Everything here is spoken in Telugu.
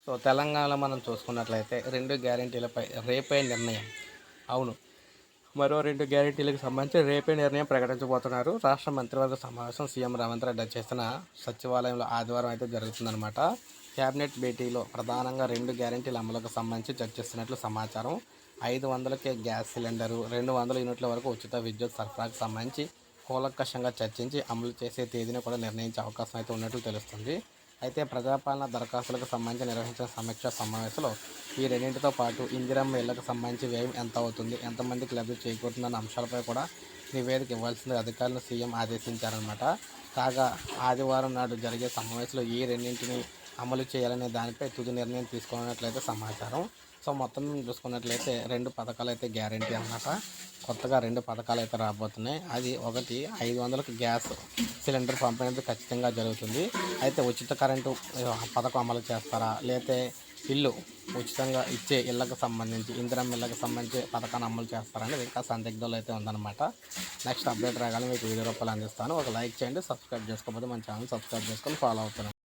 సో తెలంగాణలో మనం చూసుకున్నట్లయితే 2 గ్యారంటీలపై రేపే నిర్ణయం. అవును. మరో 2 గ్యారంటీలకు సంబంధించి రేపే నిర్ణయం ప్రకటించబోతున్నారు. రాష్ట్ర మంత్రివర్గ సమావేశం సీఎం రేవంత్ రెడ్డి అధ్యక్షతన సచివాలయంలో ఆదివారం అయితే జరుగుతుందన్నమాట. క్యాబినెట్ భేటీలో ప్రధానంగా 2 గ్యారంటీల అమలుకు సంబంధించి చర్చిస్తున్నట్లు సమాచారం. 500కే గ్యాస్ సిలిండరు, 200 యూనిట్ల వరకు ఉచిత విద్యుత్ సరఫరాకు సంబంధించి కూలంకషంగా చర్చించి అమలు చేసే తేదీని కూడా నిర్ణయించే అవకాశం అయితే ఉన్నట్లు తెలుస్తుంది. అయితే ప్రజాపాలన దరఖాస్తులకు సంబంధించి నిర్వహించిన సమీక్షా సమావేశంలో ఈ రెండింటితో పాటు ఇందిరమ్మ ఇళ్లకు సంబంధించి వ్యయం ఎంత అవుతుంది, ఎంతమందికి లబ్ధి చేకూరుతుందన్న అంశాలపై కూడా నివేదిక ఇవ్వాల్సింది అధికారులను సీఎం ఆదేశించారనమాట. కాగా ఆదివారం నాడు జరిగే సమావేశంలో ఈ రెండింటిని అమలు చేయాలనే దానిపై తుది నిర్ణయం తీసుకున్నట్లయితే సమాచారం. సో మొత్తం చూసుకున్నట్లయితే 2 పథకాలు అయితే గ్యారంటీ అన్నమాట. కొత్తగా 2 పథకాలు అయితే రాబోతున్నాయి. అది ఒకటి 500కి గ్యాస్ సిలిండర్ పంపిణీ అయితే ఖచ్చితంగా జరుగుతుంది. అయితే ఉచిత కరెంటు పథకం అమలు చేస్తారా, లేతే ఇల్లు ఉచితంగా ఇచ్చే ఇళ్ళకు సంబంధించి ఇందిరమ్మ ఇళ్ళకి సంబంధించి పథకాన్ని అమలు చేస్తారనేది ఇంకా సందిగ్ధంలో అయితే ఉందన్నమాట. నెక్స్ట్ అప్డేట్ రాగానే మీకు వీడియో రూపాయలు అందిస్తాను. ఒక లైక్ చేయండి, సబ్స్క్రైబ్ చేసుకోకపోతే మన ఛానల్ సబ్స్క్రైబ్ చేసుకొని ఫాలో అవుతున్నాను.